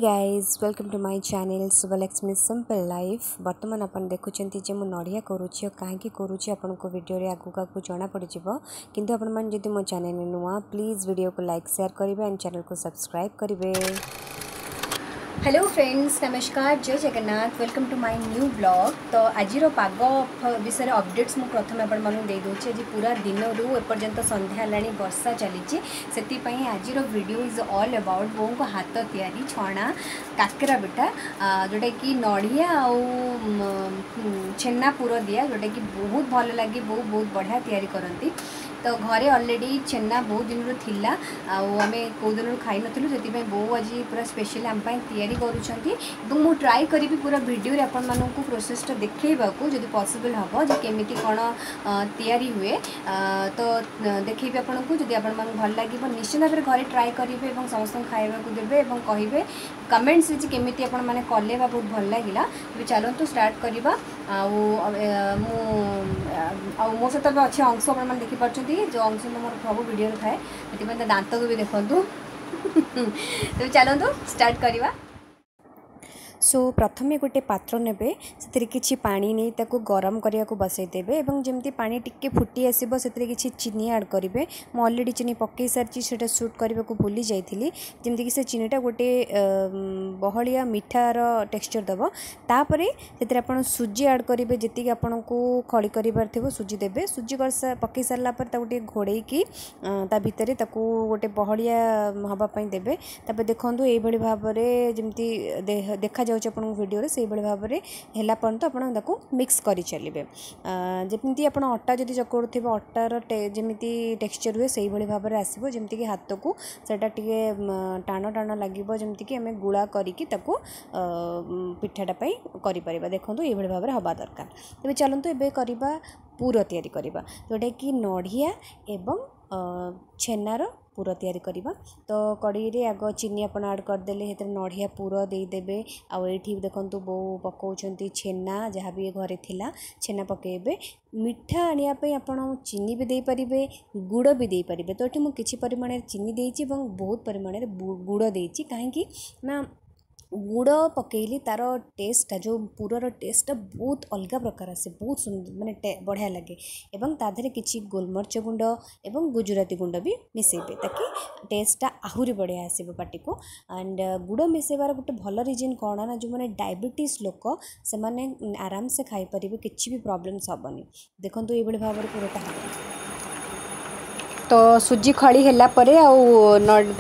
Guys welcome to my channel Shubhalakshmi simple life. बर्तमान अपन देखुंत जे मु नड़िया करुँच कहीं करुँच आपन को वीडियो आगू आगू जना पड़ किंतु आपण मैंने जब मो चैनल नुआ प्लीज़ वीडियो को लाइक शेयर करेंगे एंड चैनल को सब्सक्राइब करेंगे। हेलो फ्रेंड्स, नमस्कार, जय Jagannath, welcome to my new blog. तो आज पाग विषय अपडेट्स मुझे प्रथम आपचे आज पूरा दिन रू एपर्यंत संध्या है वर्षा चली से आज वीडियो इज ऑल अबाउट बो को हाथ तैयारी छणा काकरा बेटा जोटा कि नड़िया छेना पुर दिया जोटा कि बहुत भल लगे, बो बहुत बढ़िया तैयारी करती। तो घरे ऑलरेडी छेना बहुत दिन रू थिला आमे को दिन खाई नथिलु से बो आज पूरा स्पेशल आम तैयारी करूछंती। मु ट्राई करी पूरा वीडियो रे अपन मानन को प्रोसेस टा देखैबा को जदी पॉसिबल हबो जे केमिति कोन तैयारी हुए तो देखैबे अपन को। जदी अपन मन भल लागिबो निश्चित भाव घरे ट्राई करिवे एवं समस्त खाइबा को देबे एवं कहिबे कमेंट्स जे केमिति अपन माने कले बा बहुत भल लागिला। तो चलो तो स्टार्ट करिबा। मो सहित अच्छे अंश अपन देखी पार्टी जो अंश मोर सब वीडियो थाए से दांत को भी देखु। तो चलते स्टार्ट करवा। सो प्रथमे गोटे पात्र नेबे से किछि पानी नहीं ताको गरम करिया को बसई देबे एवं जेमती पानी टिके फुटी आसीबो सेतरे किछि चीनी ऐड करिवे। मो ऑलरेडी चीनी पक्के सारची सेटा शूट करबा को भूली जाइथिली जेमती कि से चीनीटा गोटे बहलिया मीठार टेक्सचर दबो। तापरे सेतरे आपण सुजी ऐड करिवे, जेति कि आपण को खळी करिवार थिबो सुजी देबे। सुजी पक्के सारला पर ताको टे घोड़े की ता भितरे ताको गोटे बहलिया हबा पई देबे। तापर देखंतु एई भली भाबरे जेमती देखा आपन वीडियो से भाव में है पर्यंत आपको मिक्स कर चलिए। जमी आप अटा जदि चकुड़ अटार जमी टेक्सचर हुए से भाव में आसो जमीक हाथ को सेटा टे टाण टाण लगे जमीक आम गुड़ा करी पिठाटा कर देखो ये भाव में हवा दरकार। तेज चलते एवं करवा पूर तैयारी करवा जोटा कि नड़िया एवं छेनार पूर तैयारी करवा। तो कढ़ी रे आग चीनी आप ऐड करदेले हेतरे नड़िया पूर देदेबे। आउ एठी देखंतु बो पकाउछंती छेना जहाँ भी घरे थिला छेना पकेबे। मिठा आनिया पे आपण चीनी भी दे परिबे, गुड़ भी दे परिबे। तो एठी मु किछि परिमाण चीनी देइछि एवं बहुत परिमाण गुड़ देइछि काहेकि ना गुड़ पकेली तार टेस्टा जो पूरर टेस्टा बहुत अलग प्रकार आसे, बहुत सुंदर माने बढ़िया लगे। एवं ताधरे किछि गोलमर्च गुंड एवं गुजराती गुंड भी मिसेबे ताकि टेस्टा आहुरी बढ़िया आसीबो पाटी को। एंड गुड़ मिसेबार गोटे भल रिजन कौन ना जो मैंने डायबिटीज लोक से माने आराम से खाई परिबे, किछि भी प्रॉब्लम्स हबनी। देखंतु एबोली भाव में पूराटा तो सुजी खड़ी है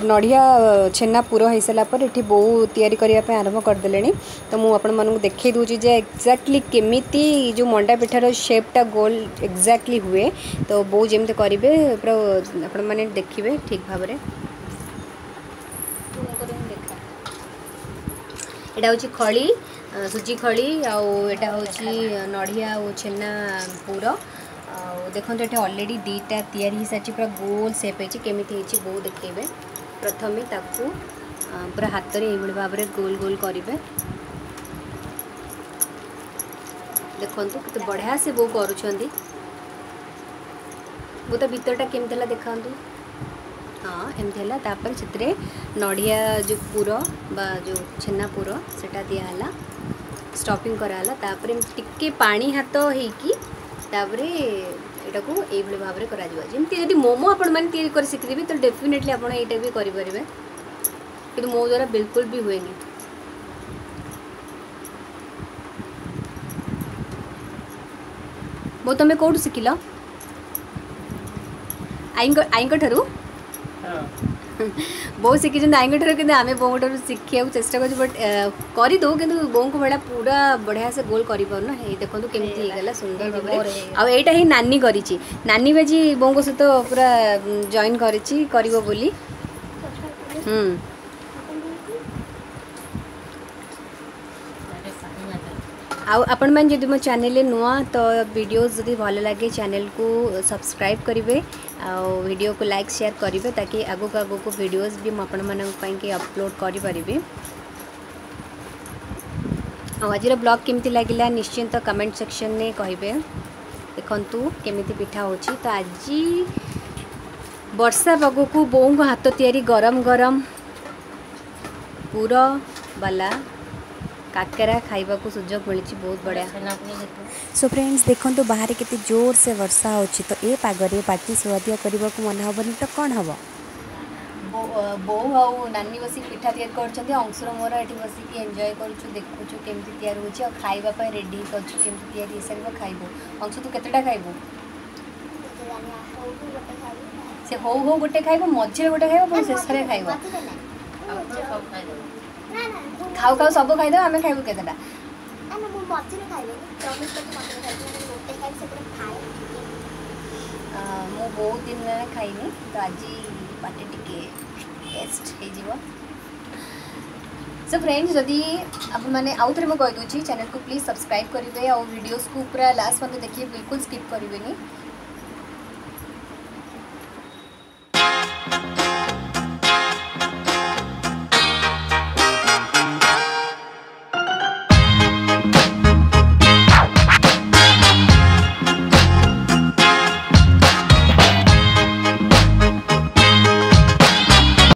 नड़िया छेना पूर हो सारापर ये बो तैयारी करने आरंभ करदे। तो मुझे देखे दूची जे एक्जाक्टली केमिति जो मंडा पिठार शेपटा गोल एक्जाक्टली हुए। तो बो जमते करेंगे पूरा आपण मैंने देखिए ठीक भाव में। यहाँ हूँ खड़ी सुजी खड़ी आटा हूँ नड़िया छेना पूर। देखो ये ऑलरेडी दीटा तैयारी हो सारी पूरा गोल सेप केमिति बो देखेबे। प्रथमे ताकू पूरा हाथ में ये भाव में गोल गोल करेंगे। देखो कितने बढ़िया से बो करुँच बो तो भीतरटा केमती देखा। हाँ एमती है से नड़िया जो पूर बा जो छेना पूर सेटा दियाला स्टफिंग कराला। तापर टिके पानी हाथ होइकी तापरे एटा को ये भाव में करा जमती जब मोमो आपण मैंने तैयारी कर शिखिबे तो डेफिनेटली आप ये भी करेंगे कि मो द्वारा बिल्कुल भी हुए। वो तुम कौटू शिखिल आई ठारू बहुत शिखी आई ठार कि आम बो ठार शिखा चेष्टा कर बट करदे कि बो को भाया पूरा बढ़िया से गोल कर पारना। ये देखो केमती होगा सुंदर भाव में। आईटा ही नानी करी नानी बाजी बो को सहित पूरा जॉइन कर बोली। आपण मैंने जब मो चैनल नुआ तो वीडियोस जदि भल लगे चैनल को सब्सक्राइब करेंगे वीडियो को लाइक शेयर करेंगे ताकि आगो को वीडियोस भी मुझे अपलोड करें। आज ब्लॉग केमती लगिला निश्चिंत कमेंट सेक्शन में कहे। देखंतु केमिति पिठा होची। तो आज वर्षा पाग को बों हाथ तैयारी गरम गरम पूरा वाला काकेरा खाइबा को सुजोग मिली बहुत बढ़िया। सो फ्रेंड्स देखो बाहर केते जोर से वर्षा होची तो ए पागरे पार्टी सुआदिया करबा को मन हबनी तो कौन हबो बो आउ नानी बसी पिठा तैयार करछथि अंशुर मोर एठी बसी की एन्जॉय करछु देखुछु केमति तैयार होची और खाइबा पय रेडी करछु केमति तैयार हिसाब खाइबो। अंशु तू केतेटा खाइबो से हो गोटे खाइबो मझे गोटे खाइबो पुଣି शेषरे खाइबो खाऊ खाऊ सब खाइदो आमे खाइबो केतेटा मु बहुत दिन खाइनी तो आज बाटे टिके टेस्ट हो। सो फ्रेंड्स जदि आप मैंने आउ थे मुझे कहीदे चैनल को प्लीज सब्सक्राइब करेंगे और वीडियोस को पूरा लास्ट मतलब देखिए बिल्कुल स्किप करेंगे।